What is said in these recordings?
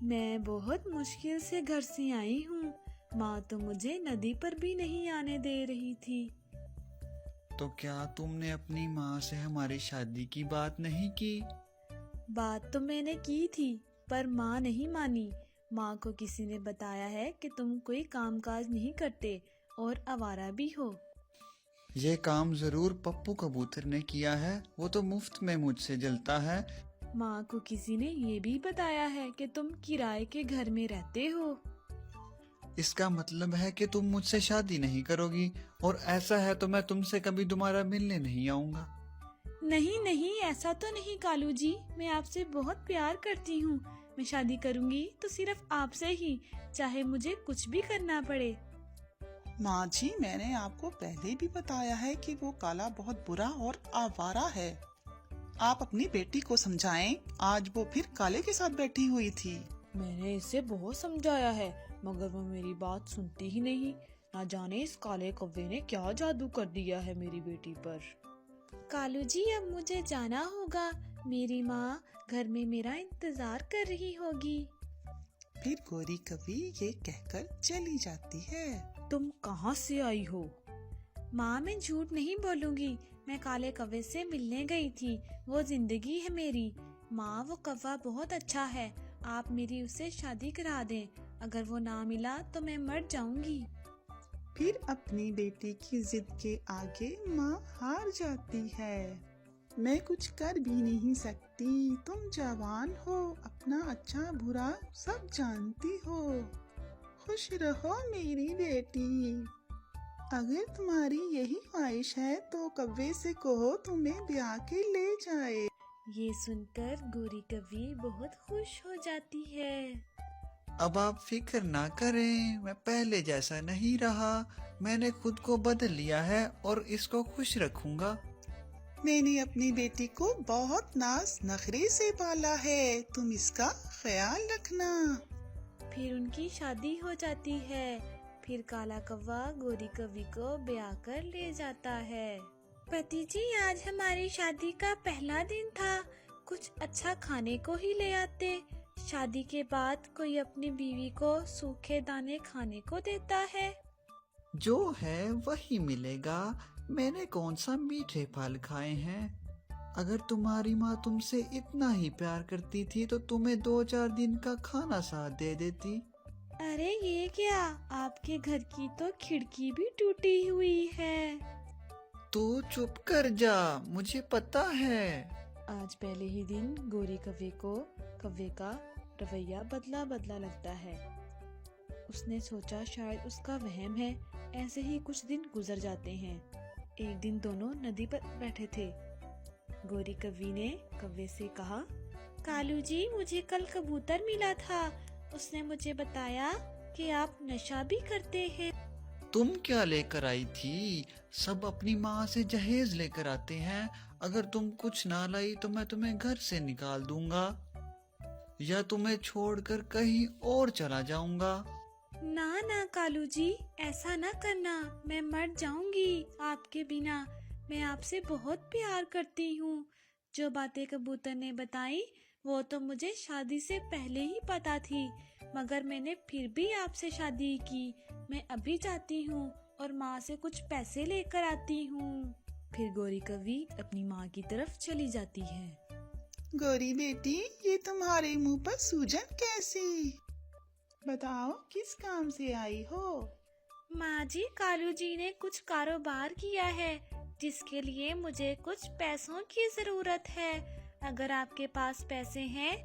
मैं बहुत मुश्किल से घर से आई हूँ। माँ तो मुझे नदी पर भी नहीं आने दे रही थी। तो क्या तुमने अपनी माँ से हमारी शादी की बात नहीं की? बात तो मैंने की थी, पर माँ नहीं मानी। माँ को किसी ने बताया है कि तुम कोई कामकाज नहीं करते और आवारा भी हो। ये काम जरूर पप्पू कबूतर ने किया है, वो तो मुफ्त में मुझसे जलता है। माँ को किसी ने ये भी बताया है कि तुम किराए के घर में रहते हो। इसका मतलब है कि तुम मुझसे शादी नहीं करोगी, और ऐसा है तो मैं तुमसे कभी दोबारा मिलने नहीं आऊंगा। नहीं नहीं, ऐसा तो नहीं कालू जी, मैं आपसे बहुत प्यार करती हूँ। मैं शादी करूँगी तो सिर्फ आपसे ही, चाहे मुझे कुछ भी करना पड़े। माँ जी, मैंने आपको पहले भी बताया है कि वो काला बहुत बुरा और आवारा है। आप अपनी बेटी को समझाएं, आज वो फिर काले के साथ बैठी हुई थी। मैंने इसे बहुत समझाया है, मगर वो मेरी बात सुनती ही नहीं। ना जाने इस काले कौवे ने क्या जादू कर दिया है मेरी बेटी पर। कालू जी, अब मुझे जाना होगा। मेरी माँ घर में मेरा इंतजार कर रही होगी। फिर गोरी कवि ये कहकर चली जाती है। तुम कहाँ से आई हो? माँ, मैं झूठ नहीं बोलूंगी। मैं काले कौवे से मिलने गई थी। वो जिंदगी है मेरी। माँ, वो कौवा बहुत अच्छा है। आप मेरी उससे शादी करा दें। अगर वो ना मिला तो मैं मर जाऊंगी। फिर अपनी बेटी की जिद के आगे माँ हार जाती है। मैं कुछ कर भी नहीं सकती, तुम जवान हो, अपना अच्छा बुरा सब जानती हो। खुश रहो मेरी बेटी। अगर तुम्हारी यही ख्वाहिश है तो कव्वे से कहो तुम्हें ब्याह के ले जाए। ये सुनकर गोरी कवि बहुत खुश हो जाती है। अब आप फिक्र ना करें, मैं पहले जैसा नहीं रहा। मैंने खुद को बदल लिया है और इसको खुश रखूंगा। मैंने अपनी बेटी को बहुत नाज नखरे से पाला है, तुम इसका ख्याल रखना। फिर उनकी शादी हो जाती है। फिर काला कौवा गोरी कवि को ब्याह कर ले जाता है। पति जी, आज हमारी शादी का पहला दिन था। कुछ अच्छा खाने को ही ले आते। शादी के बाद कोई अपनी बीवी को सूखे दाने खाने को देता है। जो है वही मिलेगा। मैंने कौन सा मीठे फल खाए हैं। अगर तुम्हारी माँ तुमसे इतना ही प्यार करती थी तो तुम्हें 2-4 दिन का खाना साथ दे देती। अरे ये क्या, आपके घर की तो खिड़की भी टूटी हुई है। तो चुप कर जा, मुझे पता है। आज पहले ही दिन गोरी कव्वे का रवैया बदला बदला लगता है। उसने सोचा शायद उसका वहम है। ऐसे ही कुछ दिन गुजर जाते हैं। एक दिन दोनों नदी पर बैठे थे। गोरी कवि ने कव्वे से कहा, कालू जी, मुझे कल कबूतर मिला था। उसने मुझे बताया कि आप नशा भी करते हैं। तुम क्या लेकर आई थी? सब अपनी माँ से जहेज लेकर आते हैं। अगर तुम कुछ ना लाई तो मैं तुम्हें घर से निकाल दूंगा, या तुम्हें छोड़कर कहीं और चला जाऊंगा। ना ना कालू जी, ऐसा ना करना। मैं मर जाऊंगी आपके बिना। मैं आपसे बहुत प्यार करती हूँ। जो बातें कबूतर ने बताई वो तो मुझे शादी से पहले ही पता थी, मगर मैंने फिर भी आपसे शादी की। मैं अभी जाती हूँ और माँ से कुछ पैसे लेकर आती हूँ। फिर गोरी कवि अपनी माँ की तरफ चली जाती है। गोरी बेटी, ये तुम्हारे मुंह पर सूजन कैसी? बताओ किस काम से आई हो? माँ जी, कालू जी ने कुछ कारोबार किया है जिसके लिए मुझे कुछ पैसों की जरूरत है। अगर आपके पास पैसे हैं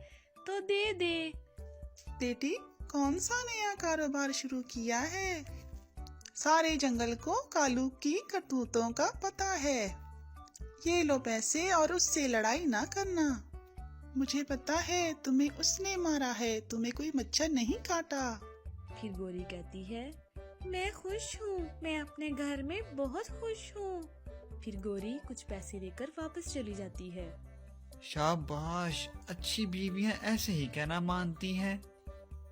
तो दे दे। बेटी, कौन सा नया कारोबार शुरू किया है? सारे जंगल को कालू की करतूतों का पता है। ये लो पैसे और उससे लड़ाई ना करना। मुझे पता है तुम्हें उसने मारा है, तुम्हें कोई मच्छर नहीं काटा। फिर गोरी कहती है, मैं खुश हूँ, मैं अपने घर में बहुत खुश हूँ। फिर गोरी कुछ पैसे लेकर वापस चली जाती है। शाबाश, अच्छी बीवियां ऐसे ही कहना मानती हैं।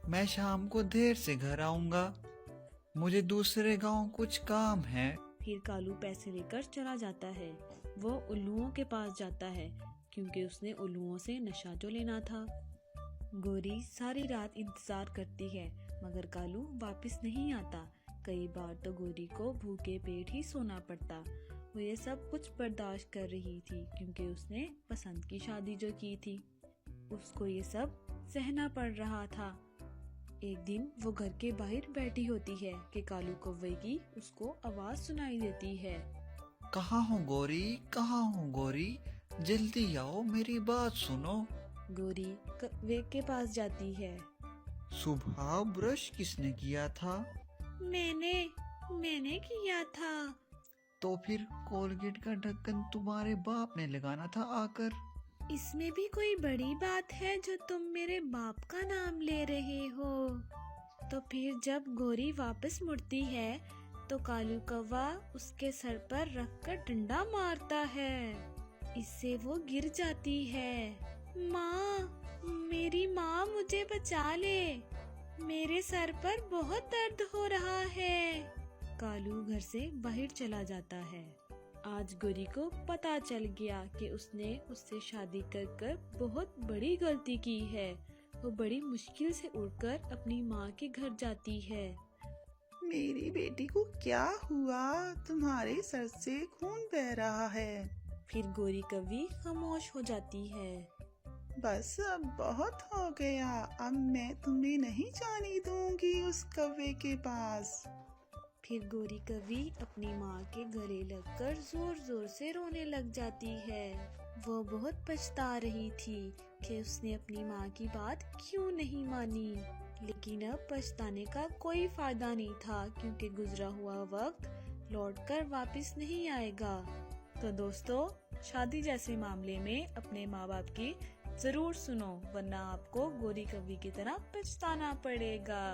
मैं शाम को देर से घर आऊंगा, मुझे दूसरे गांव कुछ काम है। फिर कालू पैसे लेकर चला जाता है। वो उल्लुओं के पास जाता है क्योंकि उसने उल्लुओं से नशा जो लेना था। गोरी सारी रात इंतजार करती है मगर कालू वापस नहीं आता। कई बार तो गोरी को भूखे पेट ही सोना पड़ता। वो ये सब कुछ बर्दाश्त कर रही थी क्योंकि उसने पसंद की शादी जो की थी, उसको ये सब सहना पड़ रहा था। एक दिन वो घर के बाहर बैठी होती है कि कालू कौवे की उसको आवाज सुनाई देती है। कहाँ हो गोरी, कहाँ हो गोरी, जल्दी आओ मेरी बात सुनो। गोरी कौवे के पास जाती है। सुबह ब्रश किसने किया था? मैंने किया था। तो फिर कोलगेट का ढक्कन तुम्हारे बाप ने लगाना था आकर। इसमें भी कोई बड़ी बात है जो तुम मेरे बाप का नाम ले रहे हो? तो फिर जब गोरी वापस मुड़ती है तो कालू कौवा उसके सर पर रखकर डंडा मारता है। इससे वो गिर जाती है। माँ, मेरी माँ, मुझे बचा ले, मेरे सर पर बहुत दर्द हो रहा है। कालू घर से बाहर चला जाता है। आज गोरी को पता चल गया कि उसने उससे शादी कर बहुत बड़ी गलती की है। वो बड़ी मुश्किल से उड़कर अपनी माँ के घर जाती है। मेरी बेटी को क्या हुआ? तुम्हारे सर से खून बह रहा है। फिर गोरी कौवी खामोश हो जाती है। बस अब बहुत हो गया, अब मैं तुम्हें नहीं जाने दूंगी उस कौवे के पास। फिर गोरी कौवी अपनी माँ के गले लगकर जोर जोर से रोने लग जाती है। वो बहुत पछता रही थी कि उसने अपनी माँ की बात क्यों नहीं मानी, लेकिन अब पछताने का कोई फायदा नहीं था क्योंकि गुजरा हुआ वक्त लौटकर वापस नहीं आएगा। तो दोस्तों, शादी जैसे मामले में अपने माँ बाप की जरूर सुनो, वरना आपको गोरी कौवी की तरह पछताना पड़ेगा।